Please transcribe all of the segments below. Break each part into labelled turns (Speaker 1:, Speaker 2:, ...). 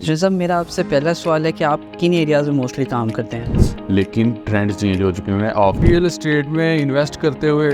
Speaker 1: Reserve, मेरा आपसे पहला सवाल है कि आप किन एरियाज़ में मोस्टली काम करते हैं?
Speaker 2: लेकिन ट्रेंड्स चेंज हो चुके हैं। आप रियल एस्टेट में इन्वेस्ट करते हुए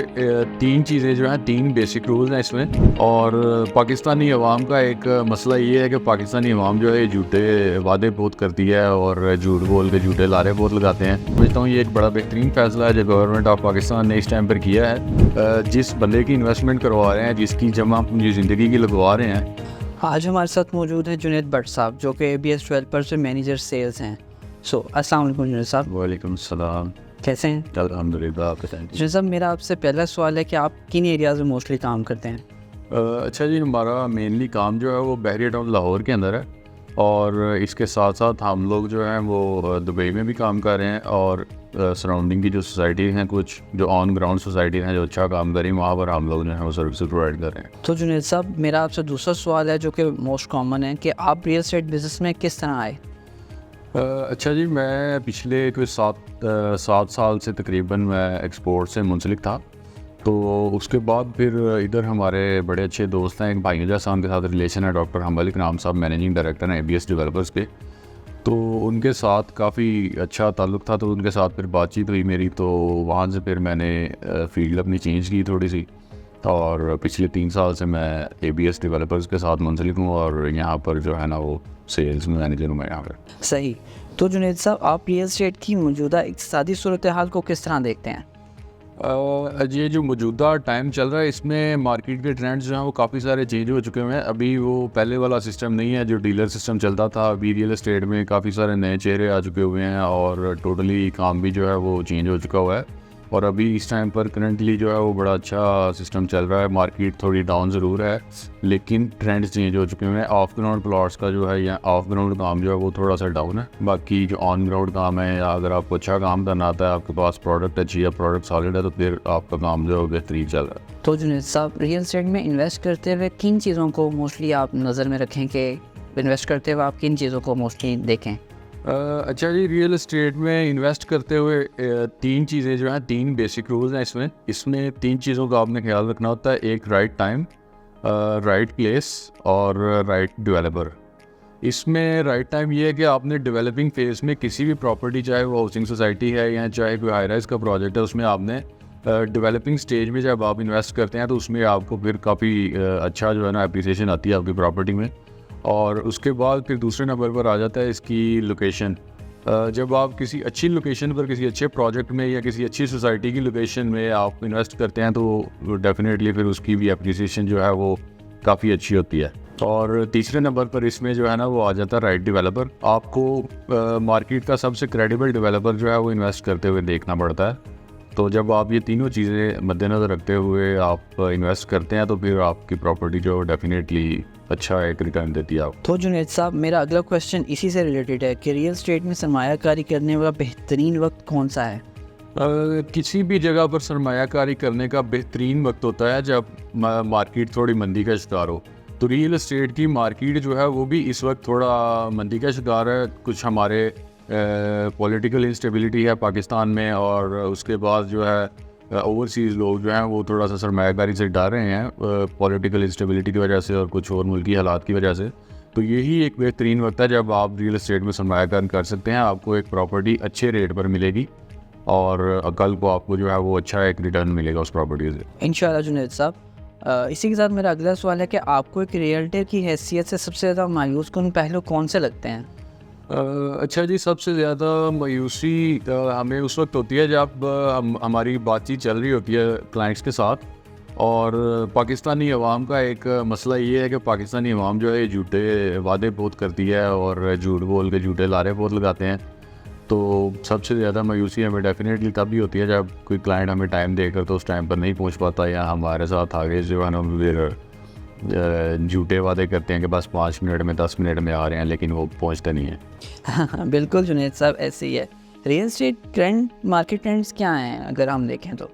Speaker 2: तीन चीज़ें जो हैं, तीन बेसिक रूल्स हैं इसमें। और पाकिस्तानी अवाम का एक मसला ये है कि पाकिस्तानी अवाम जो है झूठे वादे बहुत करती है और झूठ बोल के झूठे लारे बहुत लगाते हैं। समझता हूँ ये एक बड़ा बेहतरीन फ़ैसला है जो गवर्नमेंट ऑफ पाकिस्तान ने इस टाइम पर किया है। जिस बंदे की इन्वेस्टमेंट करवा रहे हैं, जिसकी जमा पूंजी ज़िंदगी की लगवा रहे हैं।
Speaker 1: आज हमारे साथ मौजूद हैं जुनैद भट्ट साहब, जो कि ABS डेवलपर्स में मैनेजर सेल्स हैं। अस्सलाम वालेकुम जुनैद साहब।
Speaker 2: वालेकुम सलाम।
Speaker 1: कैसे हैं?
Speaker 2: अल्हम्दुलिल्लाह, आप बताएं।
Speaker 1: रिज़ब, मेरा आपसे पहला सवाल है कि आप किन एरियाज़ में मोस्टली काम करते हैं?
Speaker 2: अच्छा जी, हमारा मेनली काम जो है वो बहरिया टाउन लाहौर के अंदर है। और इसके साथ साथ हम लोग जो हैं वो दुबई में भी काम कर रहे हैं। और सराउंडिंग की जो सोसाइटी हैं, कुछ जो ऑन ग्राउंड सोसाइटी हैं जो अच्छा काम कर रही हैं, वहाँ पर हम लोग जो है वो सर्विस प्रोवाइड कर रहे हैं।
Speaker 1: तो जुनैद साहब, मेरा आपसे दूसरा सवाल है जो कि मोस्ट कॉमन है कि आप रियल एस्टेट बिज़नेस में किस तरह आए?
Speaker 2: अच्छा जी, मैं पिछले कोई सात साल से तकरीबन मैं एक्सपोर्ट से मुंसलिक था। तो उसके बाद फिर इधर हमारे बड़े अच्छे दोस्त हैं, एक भाई जैसा उनके साथ रिलेशन है, डॉक्टर हम्बल इकराम साहब मैनेजिंग डायरेक्टर हैं ABS डेवलपर्स के। तो उनके साथ काफ़ी अच्छा ताल्लुक़ था, तो उनके साथ फिर बातचीत हुई मेरी। तो वहाँ से फिर मैंने फील्ड अपनी चेंज की थोड़ी सी। और पिछले 3 साल से मैं ABS डेवलपर्स के साथ मुंसलिक हूँ और यहाँ पर जो है ना वो सेल्स में मैनेजर हूँ मैं यहाँ पर।
Speaker 1: सही। तो जुनैद साहब, आप रियल एस्टेट की मौजूदा इक़्तिसादी सूरत हाल को किस तरह देखते हैं?
Speaker 2: ये जो मौजूदा टाइम चल रहा है, इसमें मार्केट के ट्रेंड्स जो हैं वो काफ़ी सारे चेंज हो चुके हैं। अभी वो पहले वाला सिस्टम नहीं है जो डीलर सिस्टम चलता था। अभी रियल एस्टेट में काफ़ी सारे नए चेहरे आ चुके हुए हैं और टोटली काम भी जो है वो चेंज हो चुका हुआ है। और अभी इस टाइम पर करंटली जो है वो बड़ा अच्छा सिस्टम चल रहा है। मार्केट थोड़ी डाउन ज़रूर है, लेकिन ट्रेंड्स चेंज हो चुके हैं। ऑफ ग्राउंड प्लॉट्स का जो है या ऑफ ग्राउंड काम जो है वो थोड़ा सा डाउन है। बाकी जो ऑन ग्राउंड काम है, या अगर आपको अच्छा काम करना आता है, आपके पास प्रोडक्ट अच्छी है, प्रोडक्ट सॉलिड है, तो फिर आपका काम जो है बेहतरीन चल रहा है।
Speaker 1: तो जुनैद साहब, रियल एस्टेट में इन्वेस्ट करते हुए किन चीज़ों को मोस्टली आप नज़र में रखें कि इन्वेस्ट करते हुए आप किन चीज़ों को मोस्टली देखें?
Speaker 2: अच्छा जी, रियल एस्टेट में इन्वेस्ट करते हुए तीन चीज़ें जो हैं, तीन बेसिक रूल्स हैं इसमें तीन चीज़ों का आपने ख्याल रखना होता है। एक राइट टाइम, राइट प्लेस और राइट डेवलपर। इसमें राइट टाइम ये है कि आपने डेवलपिंग फेज़ में किसी भी प्रॉपर्टी, चाहे वो हाउसिंग सोसाइटी है या चाहे कोई हाई राइज का प्रोजेक्ट है, उसमें आपने डेवलपिंग स्टेज में जब आप इन्वेस्ट करते हैं तो उसमें आपको फिर काफ़ी अच्छा जो है ना एप्रिसिएशन आती है आपकी प्रॉपर्टी में। और उसके बाद फिर दूसरे नंबर पर आ जाता है इसकी लोकेशन। जब आप किसी अच्छी लोकेशन पर, किसी अच्छे प्रोजेक्ट में या किसी अच्छी सोसाइटी की लोकेशन में आप इन्वेस्ट करते हैं तो डेफिनेटली फिर उसकी भी एप्रिसिएशन जो है वो काफ़ी अच्छी होती है। और तीसरे नंबर पर इसमें जो है ना वो आ जाता है राइट डेवलपर। आपको मार्केट का सबसे क्रेडिबल डेवलपर जो है वो इन्वेस्ट करते हुए देखना पड़ता है। तो जब आप ये तीनों चीज़ें मद्देनज़र रखते हुए आप इन्वेस्ट करते हैं तो फिर आपकी प्रॉपर्टी जो डेफिनेटली अच्छा एक रिटर्न देती है आप।
Speaker 1: तो जुनैद साहब, मेरा अगला क्वेश्चन इसी से रिलेटेड है कि रियल एस्टेट में सरमायाकारी करने का बेहतरीन वक्त कौन सा है?
Speaker 2: किसी भी जगह पर सरमायाकारी करने का बेहतरीन वक्त होता है जब मार्केट थोड़ी मंदी का शिकार हो। तो रियल एस्टेट की मार्केट जो है वो भी इस वक्त थोड़ा मंदी का शिकार है। कुछ हमारे पॉलिटिकल इंस्टेबिलिटी है पाकिस्तान में, और उसके बाद जो है ओवरसीज़ लोग जो हैं वो थोड़ा सा सरमायाकारी से डर रहे हैं पॉलिटिकल इंस्टेबिलिटी की वजह से और कुछ और मुल्की हालात की वजह से। तो यही एक बेहतरीन वक्त है जब आप रियल एस्टेट में सरमायाकारी कर सकते हैं। आपको एक प्रॉपर्टी अच्छे रेट पर मिलेगी और कल को आपको जो है वो अच्छा एक रिटर्न मिलेगा उस प्रॉपर्टी से,
Speaker 1: इंशाल्लाह। जुनैद साहब, इसी के साथ मेरा अगला सवाल है कि आपको एक रियल्टर की हैसियत से सबसे ज़्यादा मायूस कौन पहलू कौन से लगते हैं?
Speaker 2: अच्छा जी, सबसे ज़्यादा मायूसी हमें उस वक्त होती है जब हमारी बातचीत चल रही होती है क्लाइंट्स के साथ। और पाकिस्तानी अवाम का एक मसला ये है कि पाकिस्तानी अवाम जो है झूठे वादे बहुत करती है और झूठ बोल के झूठे लारे बहुत लगाते हैं। तो सबसे ज़्यादा मायूसी हमें डेफिनेटली तभी होती है जब कोई क्लाइंट हमें टाइम देकर तो उस टाइम पर नहीं पहुंच पाता, या हमारे साथ आगे जो है ना फिर झूठे वादे करते हैं कि बस 5 मिनट में 10 मिनट में आ रहे हैं, लेकिन वो पहुंचते नहीं हैं।
Speaker 1: बिल्कुल जुनैद साहब, ऐसे ही है। Real estate trend, market trends क्या हैं अगर हम देखें तो?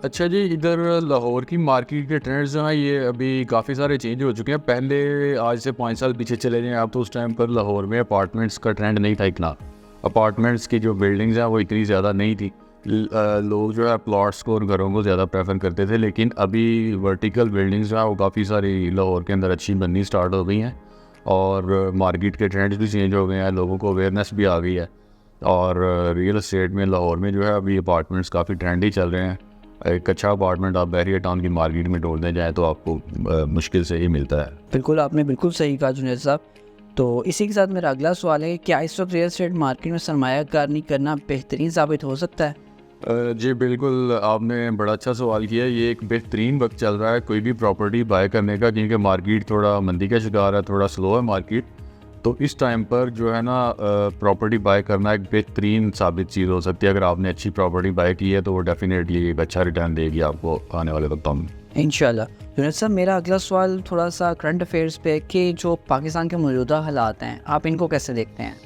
Speaker 2: अच्छा जी, इधर लाहौर की मार्केट के ट्रेंड्स जो हैं ये अभी काफ़ी सारे चेंज हो चुके हैं। पहले आज से 5 साल पीछे चले जाएं आप तो उस टाइम पर लाहौर में अपार्टमेंट्स का ट्रेंड नहीं था इतना। अपार्टमेंट्स की जो बिल्डिंग्स हैं वो इतनी ज़्यादा नहीं थी। लोग जो है प्लॉट्स को और घरों को ज़्यादा प्रेफर करते थे। लेकिन अभी वर्टिकल बिल्डिंग्स जो है वो काफ़ी सारी लाहौर के अंदर अच्छी बननी स्टार्ट हो गई हैं। और मार्केट के ट्रेंड्स भी चेंज हो गए हैं, लोगों को अवेयरनेस भी आ गई है। और रियल एस्टेट में लाहौर में जो है अभी अपार्टमेंट्स काफ़ी ट्रेंडी चल रहे हैं। एक अच्छा अपार्टमेंट आप बैरियर टाउन की मार्केट में ढूंढने जाएँ तो आपको मुश्किल से ही मिलता है।
Speaker 1: बिल्कुल, आपने बिल्कुल सही कहा जुनैद साहब। तो इसी के साथ मेरा अगला सवाल है कि क्या इस वक्त रियल एस्टेट मार्केट में सरमायाकारी करना बेहतरीन साबित हो सकता है?
Speaker 2: जी बिल्कुल, आपने बड़ा अच्छा सवाल किया। ये एक बेहतरीन वक्त चल रहा है कोई भी प्रॉपर्टी बाय करने का, क्योंकि मार्केट थोड़ा मंदी का शिकार है, थोड़ा स्लो है मार्केट। तो इस टाइम पर जो है ना प्रॉपर्टी बाय करना एक बेहतरीन साबित चीज़ हो सकती है। अगर आपने अच्छी प्रॉपर्टी बाय की है तो वो डेफिनेटली एक अच्छा रिटर्न देगी आपको आने वाले वक्तों में।
Speaker 1: इंशाल्लाह। जुनैद साहब, मेरा अगला सवाल थोड़ा सा करंट अफेयर्स पे कि जो पाकिस्तान के मौजूदा हालात हैं, आप इनको कैसे देखते हैं?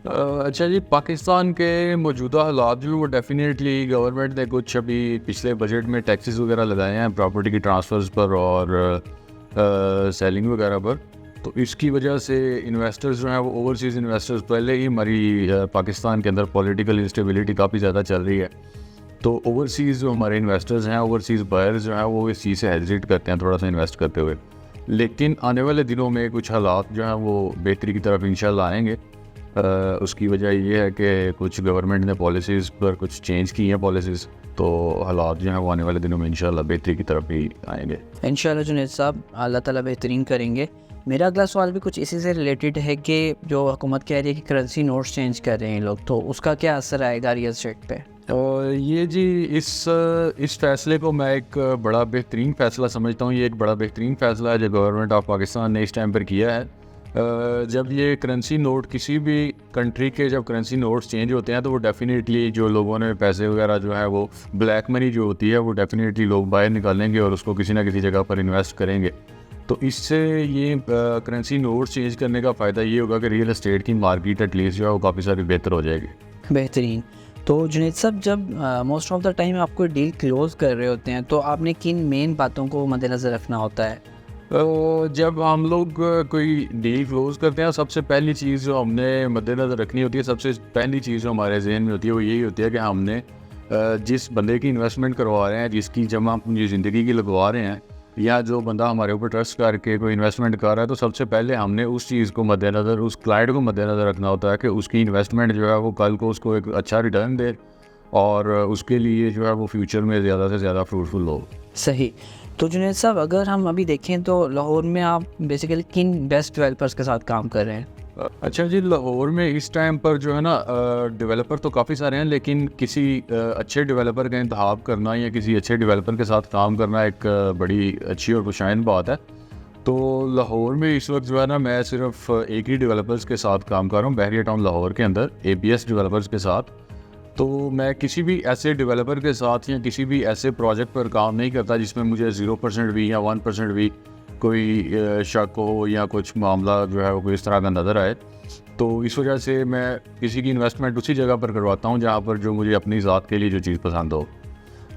Speaker 2: अच्छा जी, पाकिस्तान के मौजूदा हालात जो वो डेफिनेटली गवर्नमेंट ने कुछ अभी पिछले बजट में टैक्सेस वगैरह लगाए हैं प्रॉपर्टी की ट्रांसफ़र्स पर और सेलिंग वगैरह पर। तो इसकी वजह से इन्वेस्टर्स जो हैं वो ओवरसीज़ इन्वेस्टर्स, पहले ही हमारी पाकिस्तान के अंदर पॉलिटिकल इंस्टेबिलिटी काफ़ी ज़्यादा चल रही है। तो ओवरसीज़ जो हमारे इन्वेस्टर्स हैं, ओवरसीज़ बायर्स जो हैं वो इस चीज़ से हेजिटेट करते हैं थोड़ा सा इन्वेस्ट करते हुए। लेकिन आने वाले दिनों में कुछ हालात जो हैं वो बेहतरी की तरफ इंशाल्लाह आएंगे। उसकी वजह ये है कि कुछ गवर्नमेंट ने पॉलिसीज़ पर कुछ चेंज की हैं पॉलिसीज़, तो हालात जो हैं वो आने वाले दिनों में इंशाल्लाह बेहतरी की तरफ ही आएंगे।
Speaker 1: इंशाल्लाह जुनैद साहब, अल्लाह ताला बेहतरीन करेंगे। मेरा अगला सवाल भी कुछ इसी से रिलेटेड है कि जो हुकूमत कह रही है कि करेंसी नोट्स चेंज कर रहे हैं लोग, तो उसका क्या असर आएगा रियल एस्टेट पे?
Speaker 2: और ये जी इस फ़ैसले को मैं एक बड़ा बेहतरीन फ़ैसला समझता हूँ। ये एक बड़ा बेहतरीन फ़ैसला है जो गवर्नमेंट ऑफ पाकिस्तान ने इस टाइम पर किया है। जब ये करेंसी नोट किसी भी कंट्री के जब करेंसी नोट्स चेंज होते हैं तो वो डेफिनेटली जो लोगों ने पैसे वगैरह जो है वो ब्लैक मनी जो होती है वो डेफिनेटली लोग बाहर निकालेंगे और उसको किसी ना किसी जगह पर इन्वेस्ट करेंगे। तो इससे ये करेंसी नोट्स चेंज करने का फ़ायदा ये होगा कि रियल एस्टेट की मार्केट एटलीस्ट जो है वो काफ़ी सारी बेहतर हो जाएगी।
Speaker 1: बेहतरीन। तो जुनैद साहब, जब मोस्ट ऑफ द टाइम आप कोई डील क्लोज़ कर रहे होते हैं तो आपने किन मेन बातों को मद्देनज़र रखना होता है?
Speaker 2: जब हम लोग कोई डील क्लोज़ करते हैं, सबसे पहली चीज़ जो हमने मद्देनज़र रखनी होती है, सबसे पहली चीज़ जो हमारे जहन में होती है वो यही होती है कि हमने जिस बंदे की इन्वेस्टमेंट करवा रहे हैं, जिसकी जमा पूंजी ज़िंदगी की लगवा रहे हैं, या जो बंदा हमारे ऊपर ट्रस्ट करके कोई इन्वेस्टमेंट कर रहा है, तो सबसे पहले हमने उस चीज़ को मद्देनज़र, उस क्लाइंट को मद्देनज़र रखना होता है कि उसकी इन्वेस्टमेंट जो है वो कल को उसको एक अच्छा रिटर्न दे और उसके लिए जो है वो फ्यूचर में ज़्यादा से ज़्यादा फ्रूटफुल हो।
Speaker 1: सही। तो जुनैद साहब, अगर हम अभी देखें तो लाहौर में आप बेसिकली किन बेस्ट डेवलपर्स के साथ काम कर रहे हैं?
Speaker 2: अच्छा जी, लाहौर में इस टाइम पर जो है ना डेवलपर तो काफ़ी सारे हैं, लेकिन किसी अच्छे डेवलपर का इंतखाब करना या किसी अच्छे डेवलपर के साथ काम करना एक बड़ी अच्छी और खुशाइन बात है। तो लाहौर में इस वक्त जो है ना मैं सिर्फ एक ही डेवलपर्स के साथ काम कर रहा हूँ बैरियर टाउन लाहौर के अंदर, APS डेवलपर्स के साथ। तो मैं किसी भी ऐसे डेवलपर के साथ या किसी भी ऐसे प्रोजेक्ट पर काम नहीं करता जिसमें मुझे 0% भी या 1% भी कोई शक हो या कुछ मामला जो है वो कोई इस तरह का नज़र आए। तो इस वजह से मैं किसी की इन्वेस्टमेंट उसी जगह पर करवाता हूँ जहाँ पर जो मुझे अपनी ज़ात के लिए जो चीज़ पसंद हो।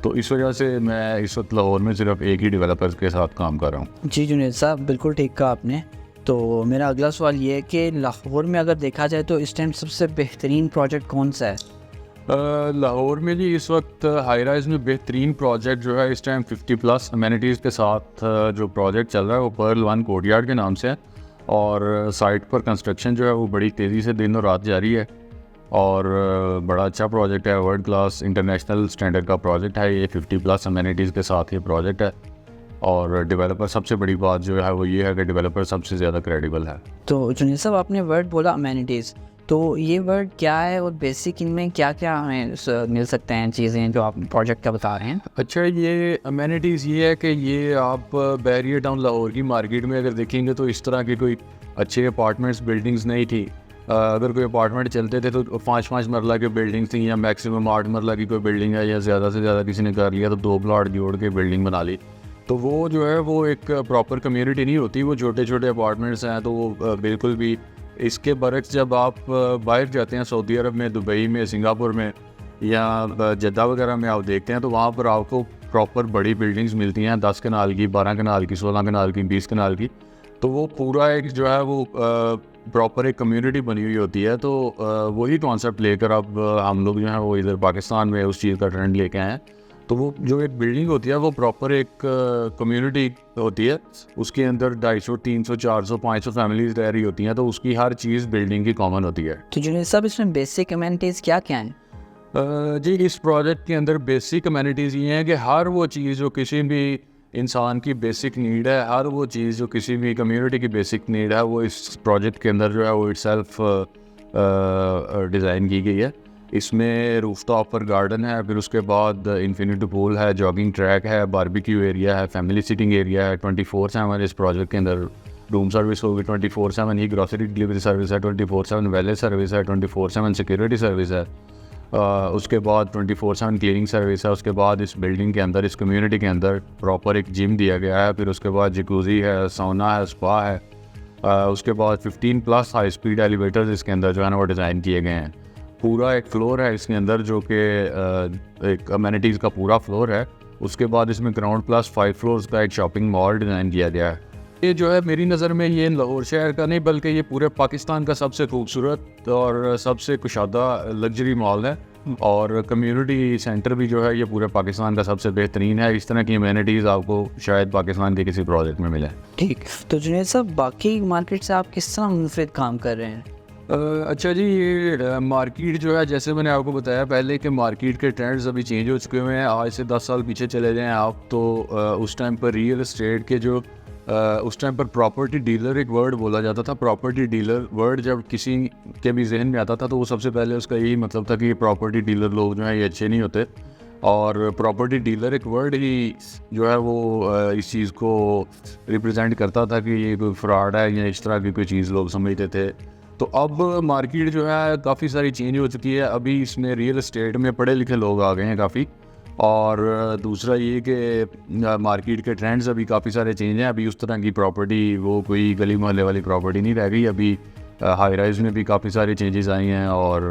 Speaker 2: तो इस वजह से मैं इस वक्त लाहौर में सिर्फ एक ही डेवलपर्स के साथ काम कर रहा हूँ।
Speaker 1: जी जुनैद साहब, बिल्कुल ठीक कहा आपने। तो मेरा अगला सवाल ये है कि लाहौर में अगर देखा जाए तो इस टाइम सबसे बेहतरीन प्रोजेक्ट कौन सा है?
Speaker 2: लाहौर में जी इस वक्त हाई राइज में बेहतरीन प्रोजेक्ट जो है इस टाइम 50+ अमेनिटीज़ के साथ जो प्रोजेक्ट चल रहा है वो पर्ल 1 कोर्टयार्ड के नाम से है। और साइट पर कंस्ट्रक्शन जो है वो बड़ी तेज़ी से दिन और रात जारी है और बड़ा अच्छा प्रोजेक्ट है, वर्ल्ड क्लास इंटरनेशनल स्टैंडर्ड का प्रोजेक्ट है ये। 50+ अमेनिटीज़ के साथ ये प्रोजेक्ट है और डेवलपर, सबसे बड़ी बात जो है वो ये है कि डेवलपर सबसे ज़्यादा क्रेडिबल है।
Speaker 1: तो जुनैद साहब, आपने वर्ड बोला अमेनिटीज़, तो ये वर्ड क्या है और बेसिक इनमें क्या क्या हमें मिल सकते हैं चीज़ें जो आप प्रोजेक्ट का बता रहे हैं?
Speaker 2: अच्छा, ये अमेनिटीज़ ये है कि ये आप बैरियर टाउन लाहौर की मार्केट में अगर देखेंगे तो इस तरह की कोई अच्छे अपार्टमेंट्स बिल्डिंग्स नहीं थी। अगर कोई अपार्टमेंट चलते थे तो 5-5 मरला की बिल्डिंग थी या मैक्सिमम 8 मरला की कोई बिल्डिंग है या ज़्यादा से ज़्यादा किसी ने कर लिया तो 2 प्लॉट जोड़ के बिल्डिंग बना ली। तो वो जो है वो एक प्रॉपर कम्युनिटी नहीं होती, वो छोटे छोटे अपार्टमेंट्स हैं। तो वो बिल्कुल भी इसके बरक्स जब आप बाहर जाते हैं सऊदी अरब में, दुबई में, सिंगापुर में या जद्दा वगैरह में आप देखते हैं तो वहाँ पर आपको प्रॉपर बड़ी बिल्डिंग्स मिलती हैं, 10 कनाल की, 12 कनाल की, 16 कनाल की, 20 कनाल की। तो वो पूरा एक जो है वो प्रॉपर एक कम्युनिटी बनी हुई होती है। तो वही कॉन्सेप्ट लेकर अब हम लोग जो है वो इधर पाकिस्तान में उस चीज़ का ट्रेंड लेके आए हैं। तो वो जो एक बिल्डिंग होती है वो प्रॉपर एक कम्युनिटी होती है, उसके अंदर 250, 300, 400, 500 फैमिलीज रह रही होती हैं, तो उसकी हर चीज़ बिल्डिंग की कॉमन होती है।
Speaker 1: तो जुनेद साहब इसमें बेसिक अमेनिटीज़ क्या क्या हैं?
Speaker 2: जी, इस प्रोजेक्ट के अंदर बेसिक कम्युनिटीज़ ये हैं कि हर वो चीज़ जो किसी भी इंसान की बेसिक नीड है, हर वो चीज़ जो किसी भी कम्युनिटी की बेसिक नीड है, वो इस प्रोजेक्ट के अंदर जो है वो इटसेल्फ डिज़ाइन की गई है। इसमें रूफटॉप पर गार्डन है, फिर उसके बाद इन्फिनिटी पूल है, जॉगिंग ट्रैक है, बारबेक्यू एरिया है, फैमिली सिटिंग एरिया है, 24/7 इस प्रोजेक्ट के अंदर रूम सर्विस होगी, 24/7 ही ग्रॉसरी डिलीवरी सर्विस है, 24/7 वैलेट सर्विस है, 24/7 सिक्योरिटी सर्विस है, उसके बाद 24/7 क्लीनिंग सर्विस है। उसके बाद इस बिल्डिंग के अंदर, इस कम्युनिटी के अंदर प्रॉपर एक जिम दिया गया है, फिर उसके बाद जकूज़ी है, साउना है, स्पा है, उसके बाद 15+ हाई स्पीड एलिवेटर्स इसके अंदर जो है ना वो डिज़ाइन किए गए हैं। पूरा एक फ्लोर है इसके अंदर जो कि एक अमेनिटीज़ का पूरा फ्लोर है। उसके बाद इसमें ग्राउंड प्लस 5 फ्लोर्स का एक शॉपिंग मॉल डिज़ाइन किया गया है। ये जो है मेरी नज़र में ये लाहौर शहर का नहीं बल्कि ये पूरे पाकिस्तान का सबसे खूबसूरत और सबसे कुशादा लग्जरी मॉल है, और कम्युनिटी सेंटर भी जो है ये पूरे पाकिस्तान का सबसे बेहतरीन है। इस तरह की अमेनिटीज़ आपको शायद पाकिस्तान के किसी प्रोजेक्ट में मिले।
Speaker 1: ठीक, तो जुनेद साहब बाकी मार्केट से आप किस तरह मुनफरिद काम कर रहे हैं?
Speaker 2: अच्छा जी, ये मार्केट जो है जैसे मैंने आपको बताया पहले कि मार्केट के ट्रेंड्स अभी चेंज हो चुके हुए हैं। आज से 10 साल पीछे चले जाएं आप तो उस टाइम पर रियल एस्टेट के जो उस टाइम पर प्रॉपर्टी डीलर एक वर्ड बोला जाता था। प्रॉपर्टी डीलर वर्ड जब किसी के भी जहन में आता था तो वो सबसे पहले उसका यही मतलब था कि ये प्रॉपर्टी डीलर लोग जो हैं ये अच्छे नहीं होते, और प्रॉपर्टी डीलर एक वर्ड ही जो है वो इस चीज़ को रिप्रेजेंट करता था कि ये कोई फ्रॉड है या इस तरह की कोई चीज़ लोग समझते थे। तो अब मार्केट जो है काफ़ी सारी चेंज हो चुकी है। अभी इसमें रियल एस्टेट में पढ़े लिखे लोग आ गए हैं काफ़ी, और दूसरा ये कि मार्केट के ट्रेंड्स अभी काफ़ी सारे चेंज हैं। अभी उस तरह की प्रॉपर्टी वो कोई गली मोहल्ले वाली प्रॉपर्टी नहीं रह गई। अभी हाई राइज में भी काफ़ी सारी चेंजेस आई हैं और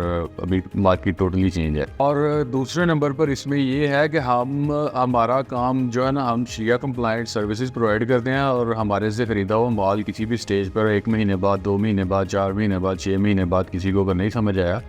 Speaker 2: अभी मार्केट टोटली चेंज है। और दूसरे नंबर पर इसमें ये है कि हमारा काम जो है ना, हम शरिया कंप्लाइंट सर्विसेज प्रोवाइड करते हैं, और हमारे से ख़रीदा हुआ माल किसी भी स्टेज पर 1 महीने बाद, 2 महीने बाद, 4 महीने बाद, 6 महीने बाद किसी को अगर नहीं समझ आया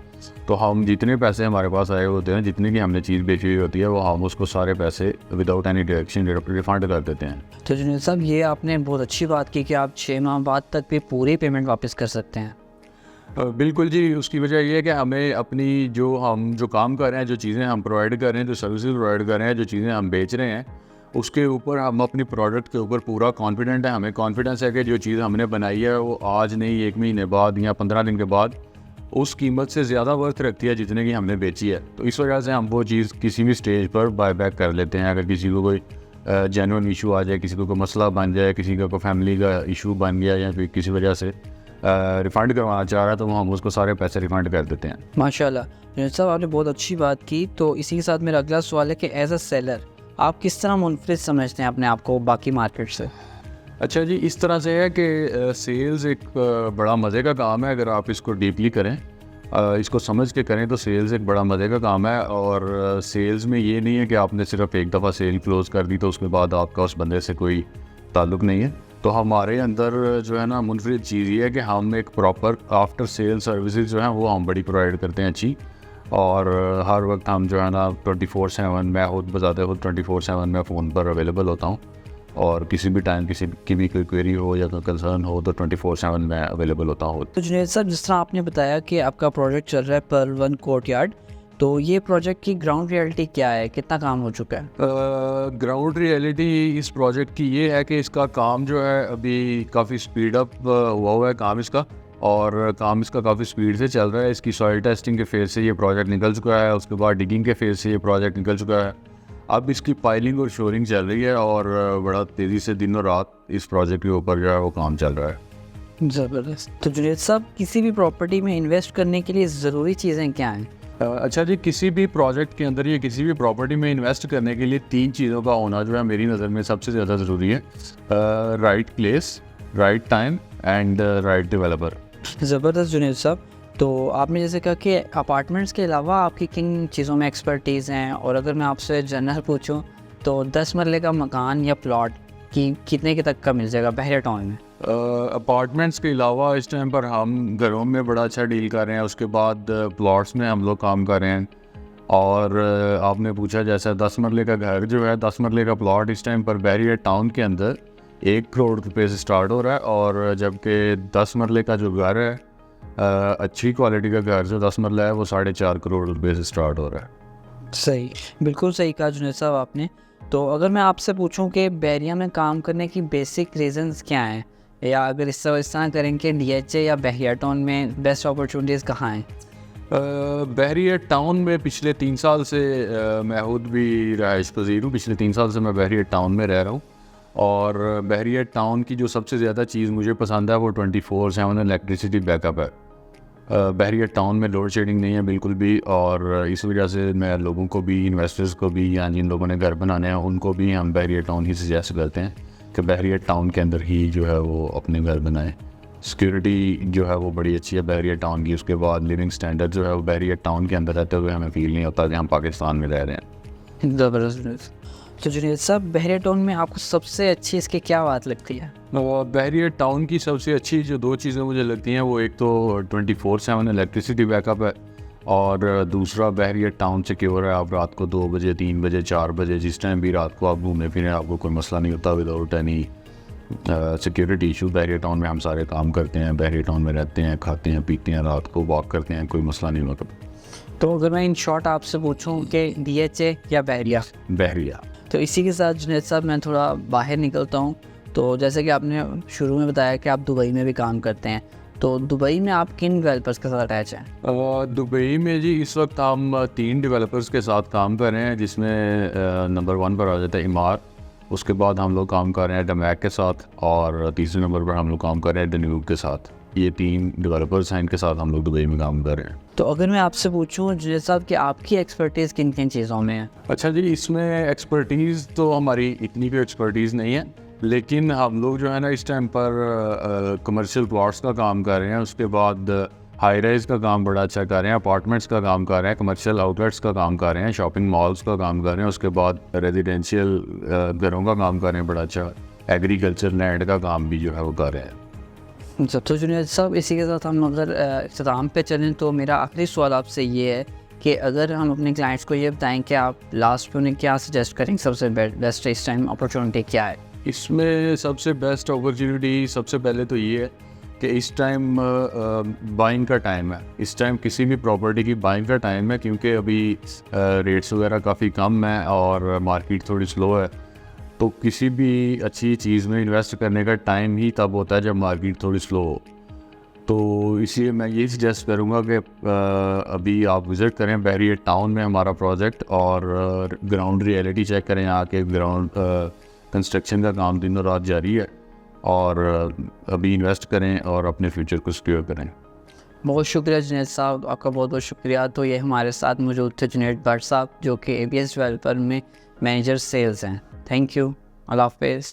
Speaker 2: तो हम जितने पैसे हमारे पास आए होते हैं, जितने की हमने चीज़ बेची हुई होती है, वो हम उसको सारे पैसे विदाउट एनी डायरेक्शन रिफंड कर देते हैं।
Speaker 1: तो जुनेद साहब ये आपने बहुत अच्छी बात की कि आप 6 माह बाद तक भी पूरी पेमेंट वापस कर सकते हैं।
Speaker 2: बिल्कुल जी, उसकी वजह ये है कि हमें अपनी हम जो काम कर रहे हैं, जो चीज़ें हम प्रोवाइड कर रहे हैं, जो सर्विसेज प्रोवाइड कर रहे हैं, जो चीज़ें हम बेच रहे हैं, उसके ऊपर हम अपनी प्रोडक्ट के ऊपर पूरा कॉन्फिडेंट है। हमें कॉन्फिडेंस है कि जो चीज़ हमने बनाई है वो आज नहीं 1 महीने बाद या 15 दिन के बाद उस कीमत से ज़्यादा वर्थ रखती है जितने की हमने बेची है। तो इस वजह से हम वो चीज़ किसी भी स्टेज पर बाय बैक कर लेते हैं। अगर किसी को कोई जेन्युइन इशू आ जाए, किसी को कोई मसला बन जाए, किसी का कोई फैमिली का इशू बन गया या फिर किसी वजह से रिफ़ंड करवाना चाह रहा है, तो हम उसको सारे पैसे रिफ़ंड कर देते हैं।
Speaker 1: माशाल्लाह जुनेद साहब आपने बहुत अच्छी बात की। तो इसी के साथ मेरा अगला सवाल है कि एज अ सेलर आप किस तरह मुनफरिद समझते हैं अपने आप को बाकी मार्केट से?
Speaker 2: अच्छा जी, इस तरह से है कि सेल्स एक बड़ा मज़े का काम है। अगर आप इसको डीपली करें, इसको समझ के करें, तो सेल्स एक बड़ा मज़े का काम है। और सेल्स में ये नहीं है कि आपने सिर्फ एक दफ़ा सेल क्लोज़ कर दी तो उसके बाद आपका उस बंदे से कोई ताल्लुक़ नहीं है। तो हमारे अंदर जो है ना मुनफरिद चीज़ ये है कि हम एक प्रॉपर आफ्टर सेल सर्विसेज जो हैं वो हम बड़ी प्रोवाइड करते हैं अच्छी, और हर वक्त हम जो है ना 24/7 मैं खुद बजाते खुद 24/7 मैं फ़ोन पर अवेलेबल होता हूँ, और किसी भी टाइम किसी की भी कोई क्वेरी हो या कोई कंसर्न हो तो 24/7 मैं अवेलेबल होता हूँ।
Speaker 1: तो जुनेद साहब जिस तरह आपने बताया कि आपका प्रोजेक्ट चल रहा है पर्ल 1 कोर्टयार्ड, तो ये प्रोजेक्ट की ग्राउंड रियलिटी क्या है, कितना काम हो चुका है?
Speaker 2: ग्राउंड रियलिटी इस प्रोजेक्ट की ये है कि इसका काम जो है अभी काफ़ी स्पीड अप हुआ है काम इसका, और काम इसका काफ़ी स्पीड से चल रहा है। इसकी सॉइल टेस्टिंग के फेज़ से ये प्रोजेक्ट निकल चुका है, उसके बाद डिगिंग के फेज़ से ये प्रोजेक्ट निकल चुका है। अब इसकी पाइलिंग और शोरिंग चल रही है, और बड़ा तेज़ी से दिन और रात इस प्रोजेक्ट के ऊपर जो है वो काम चल रहा है।
Speaker 1: ज़बरदस्त। तो जुनेद साहब किसी भी प्रॉपर्टी में इन्वेस्ट करने के लिए ज़रूरी चीज़ें क्या हैं?
Speaker 2: अच्छा जी, किसी भी प्रोजेक्ट के अंदर या किसी भी प्रॉपर्टी में इन्वेस्ट करने के लिए 3 चीज़ों का होना जो है मेरी नज़र में सबसे ज़्यादा ज़रूरी है। Right place, right time and right developer.
Speaker 1: ज़बरदस्त जुनेद साहब। तो आपने जैसे कहा कि अपार्टमेंट्स के अलावा आपकी किन चीज़ों में एक्सपर्टीज़ हैं, और अगर मैं आपसे जनरल पूछूं तो 10 मरले का मकान या प्लॉट की कितने के तक का मिल जाएगा बहरे टाउन में?
Speaker 2: अपार्टमेंट्स के अलावा इस टाइम पर हम घरों में बड़ा अच्छा डील कर रहे हैं, उसके बाद प्लॉट्स में हम लोग काम कर रहे हैं। और आपने पूछा जैसा 10 मरले का घर जो है, 10 मरले का प्लॉट इस टाइम पर बैरियर टाउन के अंदर 1 करोड़ रुपए से स्टार्ट हो रहा है, और जबकि 10 मरले का जो घर है, अच्छी क्वालिटी का घर जो 10 मरला है, वो 4.5 करोड़ रुपए से स्टार्ट हो रहा है।
Speaker 1: सही, बिल्कुल सही कहा जुनैद साहब आपने। तो अगर मैं आपसे पूछूं कि बहरिया में काम करने की बेसिक रीजंस क्या हैं, या अगर इस तरह करें कि DHA या बहरिया टाउन में बेस्ट अपॉर्चुनिटीज़ कहाँ हैं?
Speaker 2: बहरिया टाउन में पिछले 3 साल से मैं खुद भी रहाइश पजीर हूँ। पिछले 3 साल से मैं बहरिया टाउन में रह रहा हूँ, और बहरिया टाउन की जो सबसे ज़्यादा चीज़ मुझे पसंद है वो 24/7 इलेक्ट्रिसिटी बैकअप है। बहरिया टाउन में लोड शेडिंग नहीं है बिल्कुल भी, और इस वजह से मैं लोगों को भी, इन्वेस्टर्स को भी, या जिन लोगों ने घर बनाने हैं उनको भी हम बहरिया टाउन ही सजेस्ट करते हैं कि बहरिया टाउन के अंदर ही जो है वो अपने घर बनाएं। सिक्योरिटी जो है वो बड़ी अच्छी है बहरिया टाउन की। उसके बाद लिविंग स्टैंडर्ड जो है वो बहरिया टाउन के अंदर रहते हुए हमें फील नहीं होता कि हम पाकिस्तान में रह रहे हैं।
Speaker 1: ज़बरदस्त। तो जुनैद साहब, बहरिया टाउन में आपको सबसे अच्छी इसकी क्या बात लगती है?
Speaker 2: बहरिया टाउन की सबसे अच्छी जो 2 चीज़ें मुझे लगती हैं, वो एक तो 24/7 इलेक्ट्रिसिटी बैकअप है, और दूसरा बहरिया टाउन सिक्योर है। आप रात को 2 बजे, 3 बजे, 4 बजे, जिस टाइम भी रात को आप घूमने फिरें, आपको कोई मसला नहीं होता विदाउट एनी सिक्योरिटी इशू। बहरिया टाउन में हम सारे काम करते हैं, बहरिया टाउन में रहते हैं, खाते हैं, पीते हैं, रात को वॉक करते हैं, कोई मसला नहीं होता।
Speaker 1: तो अगर मैं इन शॉर्ट आपसे पूछूं कि DHA या बहरिया?
Speaker 2: बहरिया।
Speaker 1: तो इसी के साथ जुनैद साहब मैं थोड़ा बाहर निकलता हूँ। तो जैसे कि आपने शुरू में बताया कि आप दुबई में भी काम करते हैं, तो दुबई में आप किन डेवलपर्स के साथ अटैच हैं?
Speaker 2: दुबई में जी इस वक्त हम 3 डेवलपर्स के साथ काम कर रहे हैं, जिसमें नंबर 1 पर आ जाता है इमार। उसके बाद हम लोग काम कर रहे हैं डमैक के साथ, और तीसरे नंबर पर हम लोग काम कर रहे हैं डन्यूब के साथ। ये 3 डेवलपर्स हैं, इनके साथ हम लोग दुबई में काम कर रहे हैं।
Speaker 1: तो अगर मैं आपसे पूछूं जुनैद साहब कि आपकी एक्सपर्टीज़ किन किन चीज़ों में है?
Speaker 2: अच्छा जी, इसमें एक्सपर्टीज़ तो हमारी इतनी भी एक्सपर्टीज़ नहीं है, लेकिन हम लोग जो है ना इस टाइम पर कमर्शियल प्लॉट्स का काम कर रहे हैं। उसके बाद हाई राइज़ का काम बड़ा अच्छा कर रहे हैं, अपार्टमेंट्स का काम कर रहे हैं, कमर्शियल आउटलेट्स का काम कर रहे हैं, शॉपिंग मॉल्स का काम कर रहे हैं। उसके बाद रेजिडेंशियल घरों का काम कर रहे हैं बड़ा अच्छा, एग्रीकल्चर लैंड का काम भी जो है वो कर रहे हैं।
Speaker 1: तो जुनैद साहब, इसी के साथ हम अगर इख्तिताम पे चलें, तो मेरा आखिरी सवाल आपसे ये है कि अगर हम अपने क्लाइंट्स को ये बताएं कि आप लास्ट में उन्हें क्या सजेस्ट करेंगे, सबसे बेस्ट इस टाइम अपॉर्चुनिटी क्या है?
Speaker 2: इसमें सबसे बेस्ट अपॉर्चुनिटी सबसे पहले तो ये है कि इस टाइम बाइंग का टाइम है। इस टाइम किसी भी प्रॉपर्टी की बाइंग का टाइम है, क्योंकि अभी रेट्स वगैरह काफ़ी कम है और मार्केट थोड़ी स्लो है। तो किसी भी अच्छी चीज़ में इन्वेस्ट करने का टाइम ही तब होता है जब मार्केट थोड़ी स्लो हो। तो इसलिए मैं यही सजेस्ट करूँगा कि अभी आप विज़िट करें बहरिया टाउन में हमारा प्रोजेक्ट, और ग्राउंड रियलिटी चेक करें। आके ग्राउंड कंस्ट्रक्शन का काम दिनों रात जारी है, और अभी इन्वेस्ट करें और अपने फ्यूचर को सिक्योर करें।
Speaker 1: बहुत शुक्रिया जुनैद साहब, आपका बहुत बहुत शुक्रिया। तो ये हमारे साथ मौजूद थे जुनैद भट्ट साहब, जो कि ABS डेवलपर में मैनेजर सेल्स हैं। Thank you. अल्लाह हाफ़िज़।